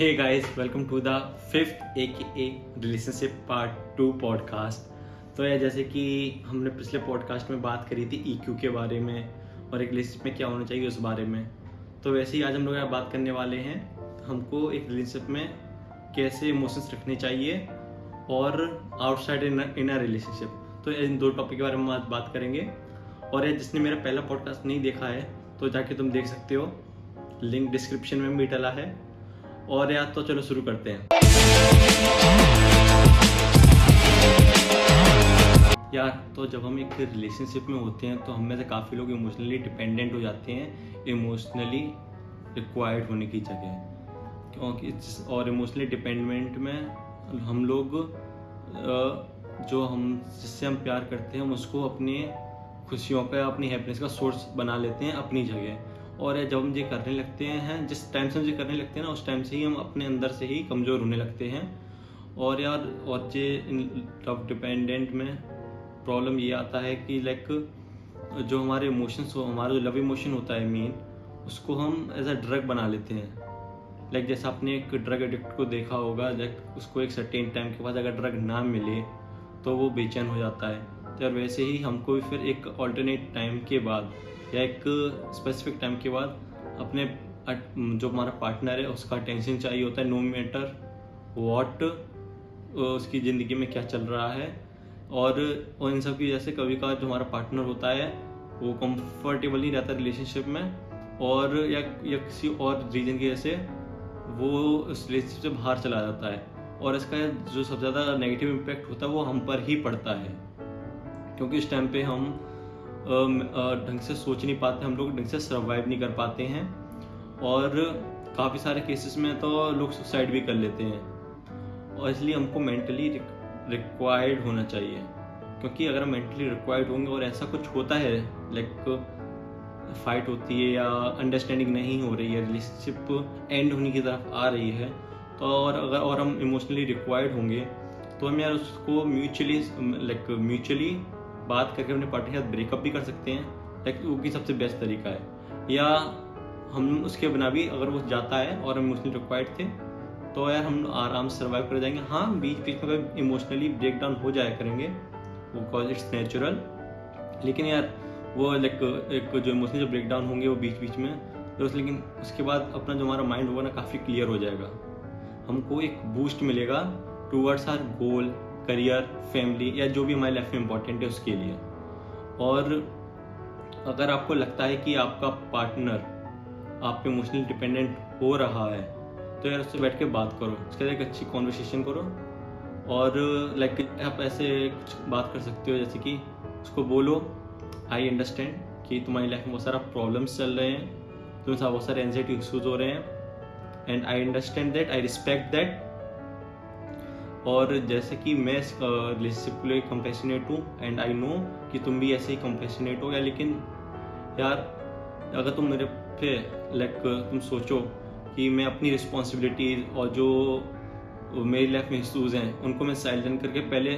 Hey guys, welcome to the fifth AKA Relationship Part 2 podcast. तो यार जैसे कि हमने पिछले पॉडकास्ट में बात करी थी EQ के बारे में और एक रिलेशनशिप में क्या होना चाहिए उस बारे में, तो वैसे ही आज हम लोग यहाँ बात करने वाले हैं हमको एक रिलेशनशिप में कैसे इमोशंस रखने चाहिए और आउटसाइड इन अ रिलेशनशिप। तो इन दो टॉपिक के बारे में आज बात करेंगे। और यार जिसने मेरा पहला पॉडकास्ट नहीं देखा है तो जाके तुम देख सकते हो, लिंक डिस्क्रिप्शन में भी डला है। और यार तो चलो शुरू करते हैं। यार तो जब हम एक रिलेशनशिप में होते हैं तो हम में से काफ़ी लोग इमोशनली डिपेंडेंट हो जाते हैं इमोशनली रिक्वायर्ड होने की जगह, क्योंकि और इमोशनली डिपेंडेंट में हम लोग जिससे हम प्यार करते हैं हम उसको अपनी खुशियों का अपनी हैप्पीनेस का सोर्स बना लेते हैं अपनी जगह। और जब हम ये करने लगते हैं, जिस टाइम से हम ये करने लगते हैं ना, उस टाइम से ही हम अपने अंदर से ही कमज़ोर होने लगते हैं। और यार और ये लव डिपेंडेंट में प्रॉब्लम ये आता है कि लाइक जो हमारे इमोशंस हो, हमारा जो लव इमोशन होता है मेन, उसको हम एज अ ड्रग बना लेते हैं। लाइक जैसे आपने एक ड्रग एडिक्ट को देखा होगा, लाइक उसको एक सर्टेन टाइम के बाद अगर ड्रग ना मिले तो वो बेचैन हो जाता है। तो यार वैसे ही हमको भी फिर एक ऑल्टरनेट टाइम के बाद या एक स्पेसिफिक टाइम के बाद अपने जो हमारा पार्टनर है उसका अटेंशन चाहिए होता है, नो मैटर व्हाट उसकी ज़िंदगी में क्या चल रहा है। और इन सब की वजह से कभी कभार जो हमारा पार्टनर होता है वो कंफर्टेबल नहीं रहता रिलेशनशिप में, और या किसी और रीज़न की वजह से वो उस रिलेशनशिप से बाहर चला जाता है। और इसका जो सबसे ज़्यादा नेगेटिव इम्पैक्ट होता है वो हम पर ही पड़ता है, क्योंकि इस टाइम पे हम ढंग से सोच नहीं पाते, हम लोग ढंग से सर्वाइव नहीं कर पाते हैं। और काफ़ी सारे केसेस में तो लोग सुसाइड भी कर लेते हैं। और इसलिए हमको मेंटली रिक्वायर्ड होना चाहिए, क्योंकि अगर हम मेंटली रिक्वायर्ड होंगे और ऐसा कुछ होता है, लाइक फाइट होती है या अंडरस्टैंडिंग नहीं हो रही है, रिलेशनशिप एंड होने की तरफ आ रही है, तो और हम इमोशनली रिक्वायर्ड होंगे तो हम यार उसको म्यूचुअली बात करके अपने पार्टनर के साथ ब्रेकअप भी कर सकते हैं। लाइक वो की सबसे बेस्ट तरीका है। या हम उसके बिना भी अगर वो जाता है और हम इमोशनली रिक्वायर्ड थे तो यार हम आराम से सर्वाइव कर जाएंगे। हाँ, बीच बीच में इमोशनली ब्रेक डाउन हो जाया करेंगे, वो कॉज इट्स नेचुरल। लेकिन यार वो लाइक एक जो इमोशनली जो ब्रेक डाउन होंगे वो बीच बीच में लेकिन उसके बाद अपना जो हमारा माइंड होगा ना काफ़ी क्लियर हो जाएगा, हमको एक बूस्ट मिलेगा towards our goal, career, family या जो भी हमारी लाइफ में इम्पोर्टेंट है उसके लिए। और अगर आपको लगता है कि आपका पार्टनर आप पे इमोशनली डिपेंडेंट हो रहा है तो यार उससे बैठ के बात करो, उसके साथ एक अच्छी कॉन्वर्सेशन करो। और लाइक आप ऐसे कुछ बात कर सकते हो, जैसे कि उसको बोलो, आई अंडरस्टैंड कि तुम्हारी लाइफ में बहुत सारा प्रॉब्लम्स चल रहे हैं, तुम्हें साथ बहुत सारे एंजाइटी इशूज हो रहे हैं, and I understand that, I respect that. और जैसे कि मैं रिलेशनशिप के लिए कंपैशनेट हूँ एंड आई नो कि तुम भी ऐसे ही कंपैशनेट हो। या लेकिन यार अगर तुम मेरे पे लाइक तुम सोचो कि मैं अपनी रिस्पॉन्सिबिलिटीज और जो मेरी लाइफ में इशूज़ हैं उनको मैं साइलेंट करके पहले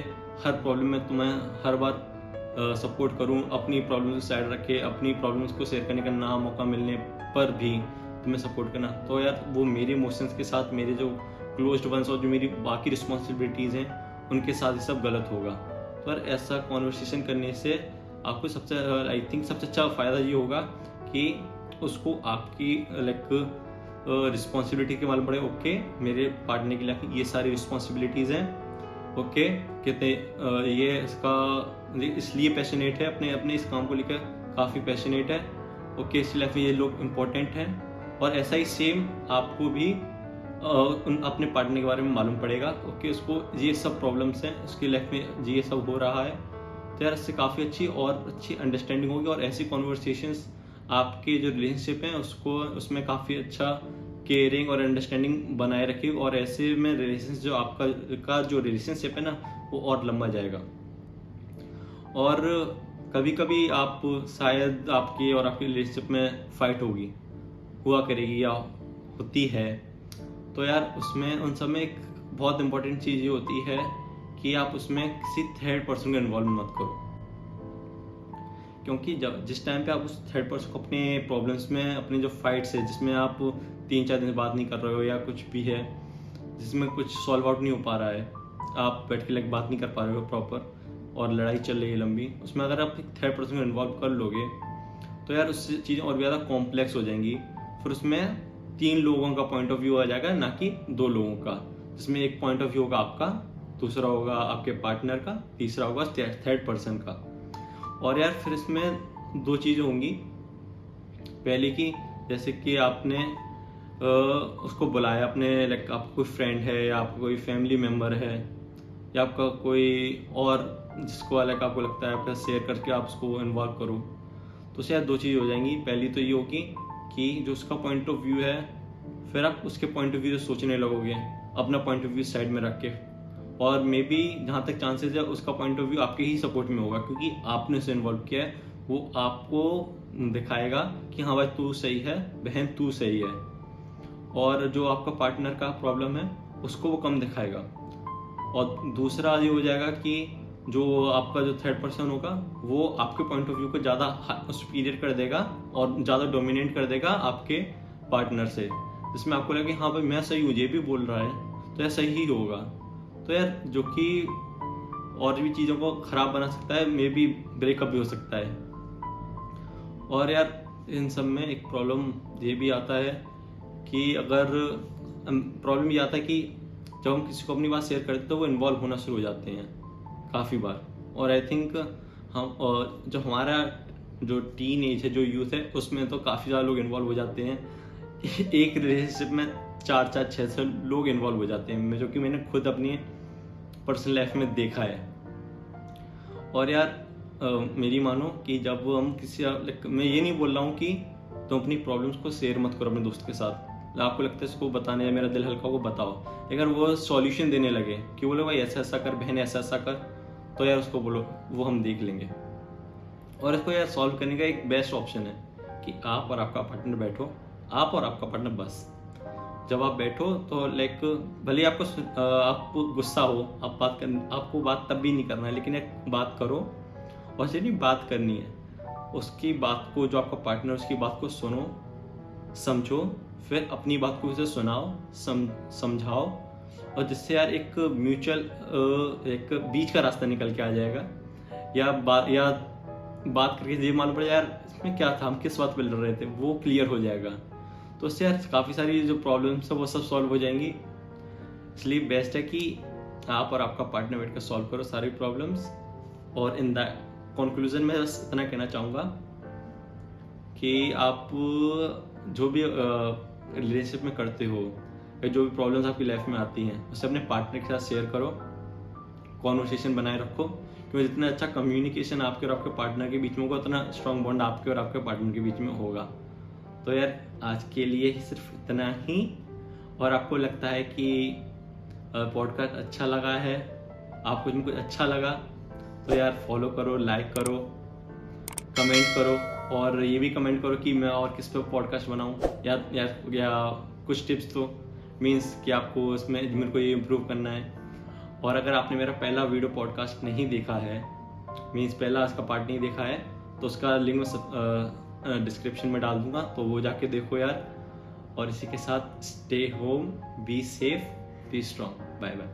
हर प्रॉब्लम में तुम्हें हर बार सपोर्ट करूँ, अपनी प्रॉब्लम्स साइड रख के अपनी प्रॉब्लम्स को शेयर करने का ना मौका मिलने पर भी तुम्हें सपोर्ट करना, तो यार वो मेरे इमोशंस के साथ मेरे जो क्लोज्ड वंस और जो मेरी बाकी रिस्पॉन्सिबिलिटीज़ हैं उनके साथ ही सब गलत होगा। पर ऐसा कॉन्वर्सेशन करने से आपको सबसे आई थिंक सबसे अच्छा फ़ायदा ये होगा कि उसको आपकी लाइक रिस्पॉन्सिबिलिटी के मालूम पड़े, ओके मेरे पार्टनर की लाइफ में ये सारी रिस्पॉन्सिबिलिटीज़ हैं, ओके कितने ये इसलिए पैशनेट है, अपने इस काम को लेकर काफ़ी पैशनेट है, ओके इसकी लाइफ में ये लोग इम्पोर्टेंट हैं। और ऐसा ही सेम आपको भी अपने पार्टनर के बारे में मालूम पड़ेगा, ओके उसको ये सब प्रॉब्लम्स हैं, उसकी लाइफ में ये सब हो रहा है। तो यार इससे काफ़ी अच्छी अंडरस्टैंडिंग होगी और ऐसी कॉन्वर्सेशंस आपके जो रिलेशनशिप हैं उसमें काफ़ी अच्छा केयरिंग और अंडरस्टैंडिंग बनाए रखेगी। और ऐसे में रिलेशनशिप जो आपका जो रिलेशनशिप है ना वो और लंबा जाएगा। और कभी कभी आप शायद आपकी और आपकी रिलेशनशिप में फाइट हुआ करेगी या होती है, तो यार उसमें उन सब में एक बहुत इंपॉर्टेंट चीज़ ये होती है कि आप उसमें किसी थर्ड पर्सन को इन्वॉल्व मत करो। क्योंकि जब जिस टाइम पे आप उस थर्ड पर्सन को अपने प्रॉब्लम्स में, अपनी जो फाइट्स है जिसमें आप 3-4 दिन से बात नहीं कर रहे हो या कुछ भी है जिसमें कुछ सॉल्व आउट नहीं हो पा रहा है, आप बैठ के लाइक बात नहीं कर पा रहे हो प्रॉपर और लड़ाई चल रही है लंबी, उसमें अगर आप थर्ड पर्सन को इन्वॉल्व कर लोगे तो यार उससे चीज़ें और भी ज़्यादा कॉम्प्लेक्स हो जाएंगी। फिर उसमें 3 लोगों का पॉइंट ऑफ व्यू आ जाएगा, ना कि 2 लोगों का, जिसमें एक पॉइंट ऑफ व्यू होगा आपका, दूसरा होगा आपके पार्टनर का, तीसरा होगा थर्ड पर्सन का। और यार फिर इसमें 2 चीज़ें होंगी। पहले की जैसे कि आपने उसको बुलाया, अपने लाइक आपका कोई फ्रेंड है या आपका कोई फैमिली मेम्बर है या आपका कोई और जिसको लाइक आपको लगता है आपका शेयर करके आप उसको इन्वॉल्व करो, तो उससे यार 2 चीज़ हो जाएंगी। पहली तो ये होगी कि जो उसका पॉइंट ऑफ व्यू है, फिर आप उसके पॉइंट ऑफ व्यू से सोचने लगोगे, अपना पॉइंट ऑफ व्यू साइड में रख के, और मे बी जहाँ तक चांसेस है उसका पॉइंट ऑफ व्यू आपके ही सपोर्ट में होगा, क्योंकि आपने उसे इन्वॉल्व किया है। वो आपको दिखाएगा कि हाँ भाई तू सही है, बहन तू सही है, और जो आपका पार्टनर का प्रॉब्लम है उसको वो कम दिखाएगा। और दूसरा ये हो जाएगा कि जो आपका जो थर्ड पर्सन होगा वो आपके पॉइंट ऑफ व्यू को ज़्यादा सुपीरियर कर देगा और ज़्यादा डोमिनेट कर देगा आपके पार्टनर से, जिसमें आपको लगे हाँ भाई मैं सही हूँ, ये भी बोल रहा है तो यह सही ही होगा। तो यार जो कि और भी चीज़ों को ख़राब बना सकता है, मे बी ब्रेकअप भी हो सकता है। और यार इन सब में एक प्रॉब्लम ये भी आता है कि अगर प्रॉब्लम ये आता है कि जब हम किसी को अपनी बात शेयर करते हैं तो वो इन्वॉल्व होना शुरू हो जाते हैं काफ़ी बार। और आई थिंक हम जो हमारा जो टीन एज है, जो यूथ है, उसमें तो काफ़ी ज़्यादा लोग इन्वॉल्व हो जाते हैं। एक रिलेशनशिप में 4-4, 6-6 लोग इन्वॉल्व हो जाते हैं, जो कि मैंने खुद अपनी पर्सनल लाइफ में देखा है। और यार मेरी मानो कि जब हम किसी, मैं ये नहीं बोल रहा हूँ कि तुम अपनी प्रॉब्लम्स को शेयर मत करो अपने दोस्त के साथ, आपको लगता है इसको बताने या मेरा दिल हल्का को बताओ। अगर वो सॉल्यूशन देने लगे कि बोलो भाई ऐसा ऐसा कर, बहन ऐसा ऐसा कर, तो यार उसको बोलो वो हम देख लेंगे। और इसको यार सॉल्व करने का एक बेस्ट ऑप्शन है कि आप और आपका पार्टनर बैठो, आप और आपका पार्टनर बस। जब आप बैठो तो लाइक भले आपको गुस्सा हो, आपको बात तब भी नहीं करना है, लेकिन एक बात करो, और सिर्फ नहीं बात करनी है, उसकी बात को, जो आपका पार्टनर उसकी बात को सुनो, समझो, फिर अपनी बात को उसे सुनाओ, समझाओ, और जिससे यार एक म्यूचुअल एक बीच का रास्ता निकल के आ जाएगा। या बात करके ये मालूम पड़े यार इसमें क्या था, हम किस बात पे लड़ रहे थे, वो क्लियर हो जाएगा। तो उससे यार काफ़ी सारी जो प्रॉब्लम्स है वो सब सॉल्व हो जाएंगी। इसलिए बेस्ट है कि आप और आपका पार्टनर बैठ कर सॉल्व करो सारी प्रॉब्लम्स। और इन द कंक्लूजन में बस इतना कहना चाहूँगा कि आप जो भी रिलेशनशिप में करते हो या जो भी प्रॉब्लम्स आपकी लाइफ में आती हैं उसे अपने पार्टनर के साथ शेयर करो, कॉन्वर्सेशन बनाए रखो, क्योंकि जितना अच्छा कम्युनिकेशन आपके और आपके पार्टनर के बीच में होगा उतना स्ट्रॉन्ग बॉन्ड आपके और आपके पार्टनर के बीच में होगा। तो यार आज के लिए सिर्फ इतना ही। और आपको लगता है कि पॉडकास्ट अच्छा लगा है, आपको इसमें कुछ अच्छा लगा, तो यार फॉलो करो, लाइक करो, कमेंट करो, और ये भी कमेंट करो कि मैं और किस पे पॉडकास्ट बनाऊं, या कुछ टिप्स तो मीन्स कि आपको इसमें मेरे को ये इम्प्रूव करना है। और अगर आपने मेरा पहला वीडियो पॉडकास्ट नहीं देखा है, मीन्स पहला इसका पार्ट नहीं देखा है, तो उसका लिंक मैं डिस्क्रिप्शन में डाल दूंगा, तो वो जाके देखो यार। और इसी के साथ stay home, be safe, be strong, bye bye.